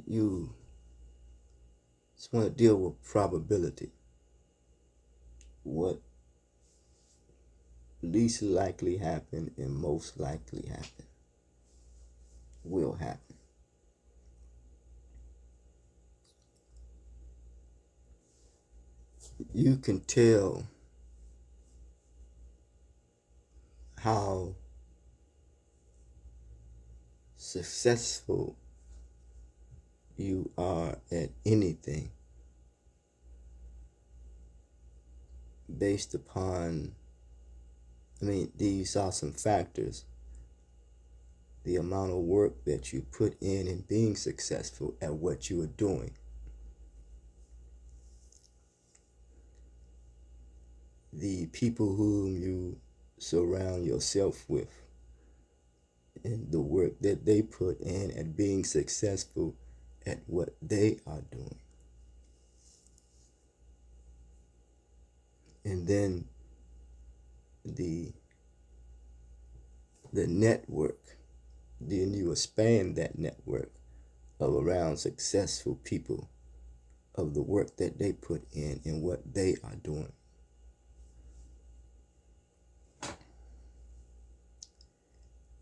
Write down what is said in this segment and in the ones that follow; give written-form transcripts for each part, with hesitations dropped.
You just want to deal with probability. What least likely happen and most likely happen will happen. You can tell how successful you are at anything based upon, these are some factors. The amount of work that you put in being successful at what you are doing. The people whom you surround yourself with and the work that they put in at being successful at what they are doing. And then the network, then you expand that network of around successful people, of the work that they put in and what they are doing.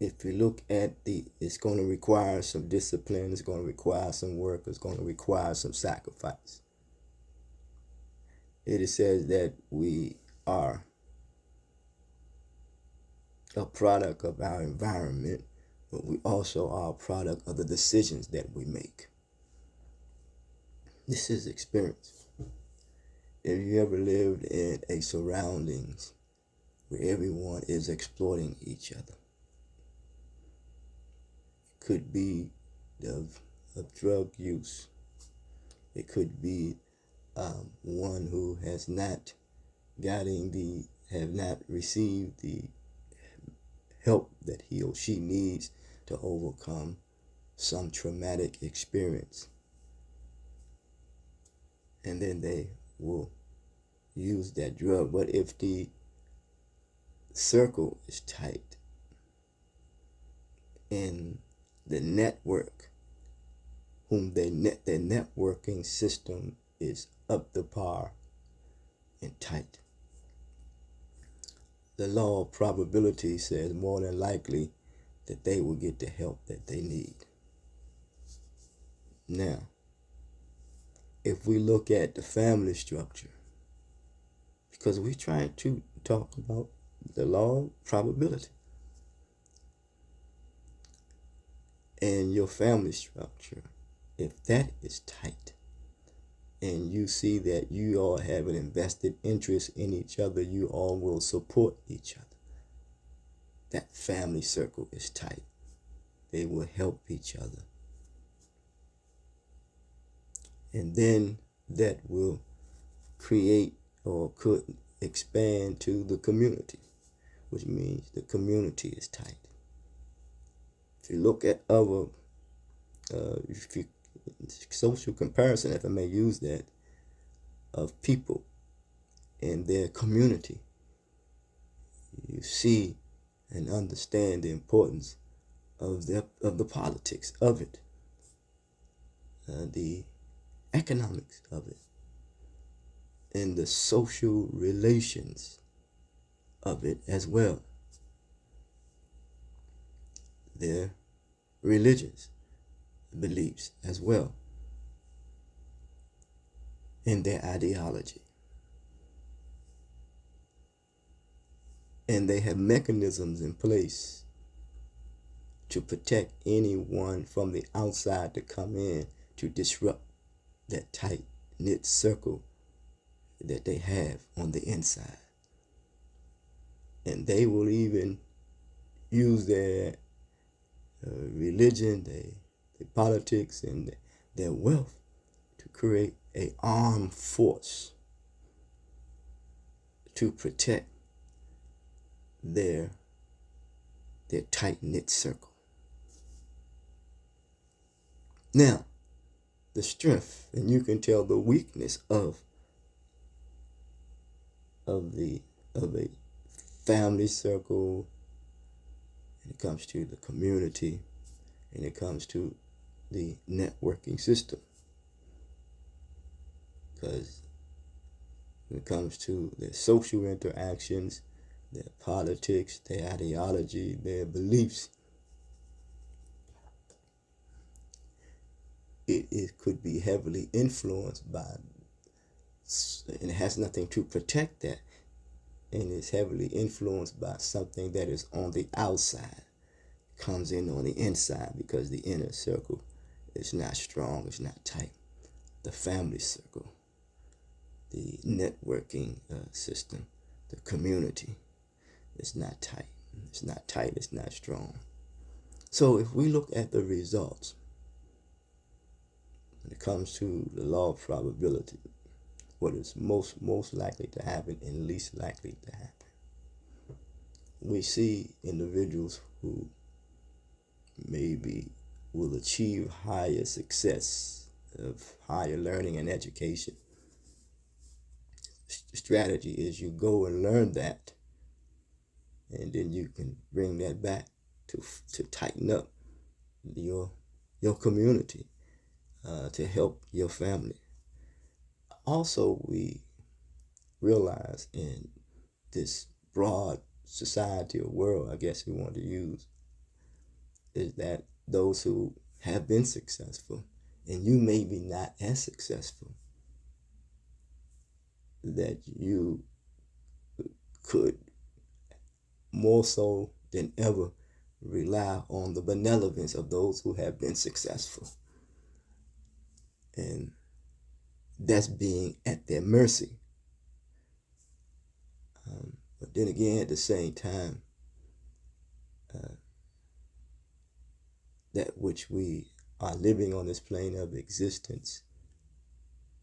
If you look at it's going to require some discipline, it's going to require some work, it's going to require some sacrifice. It says that we are a product of our environment, but we also are a product of the decisions that we make. This is experience. If you ever lived in a surroundings where everyone is exploiting each other, it could be of drug use. It could be one who has not have not received the help that he or she needs to overcome some traumatic experience. And then they will use that drug. But if the circle is tight and the network, their networking system is up to par and tight, the law of probability says more than likely that they will get the help that they need. Now, if we look at the family structure, because we're trying to talk about the law of probability, and your family structure, if that is tight, and you see that you all have an invested interest in each other, you all will support each other. That family circle is tight. They will help each other. And then that will create or could expand to the community, which means the community is tight. If you look at other, social comparison, if I may use that, of people in their community, you see and understand the importance of the politics of it, the economics of it, and the social relations of it as well. their religious beliefs as well, and their ideology. And they have mechanisms in place to protect anyone from the outside to come in to disrupt that tight-knit circle that they have on the inside. And they will even use their religion, their politics, and their wealth to create an armed force to protect their tight-knit circle. Now, the strength, and you can tell the weakness of a family circle, and it comes to the community, and it comes to the networking system. Because when it comes to their social interactions, their politics, their ideology, their beliefs, it could be heavily influenced by, and it has nothing to protect that, and it's heavily influenced by something that is on the outside, comes in on the inside, because the inner circle is not strong, it's not tight. The family circle, the networking system, the community, it's not tight. It's not tight, it's not strong. So if we look at the results, when it comes to the law of probability, what is most likely to happen and least likely to happen, we see individuals who maybe will achieve higher success of higher learning and education. Strategy is you go and learn that, and then you can bring that back to tighten up your community, to help your family. Also, we realize in this broad society or world, I guess we want to use, is that those who have been successful, and you may be not as successful, that you could more so than ever rely on the benevolence of those who have been successful. And that's being at their mercy. But then again, at the same time, that which we are living on this plane of existence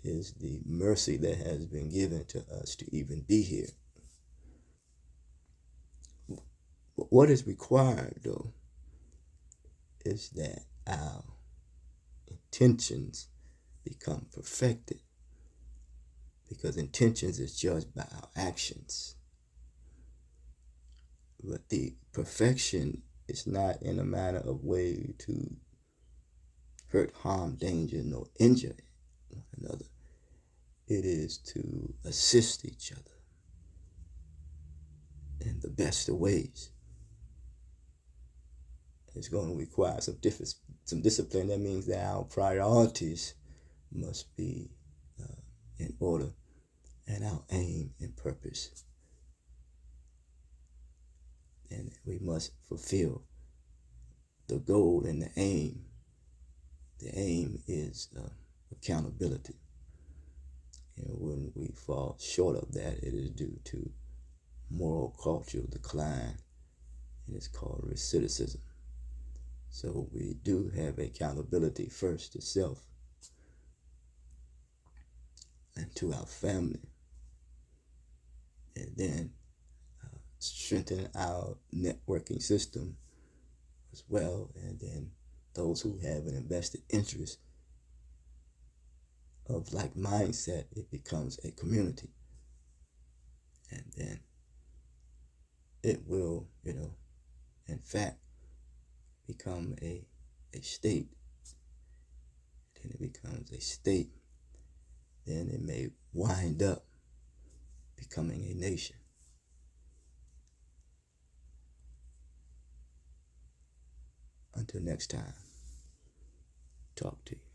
is the mercy that has been given to us to even be here. What is required, though, is that our intentions become perfected, because intentions is judged by our actions. But the perfection is not in a manner of way to hurt, harm, danger, nor injure one another. It is to assist each other in the best of ways. It's going to require some discipline. That means that our priorities must be in order, and our aim and purpose. And we must fulfill the goal and the aim. The aim is accountability. And when we fall short of that, it is due to moral cultural decline, and it's called recidivism. So we do have accountability first to self and to our family, and then strengthen our networking system as well, and then those who have an invested interest of like mindset, it becomes a community, and then it will, in fact, become a state. Then it becomes a state. Then it may wind up becoming a nation. Until next time, talk to you.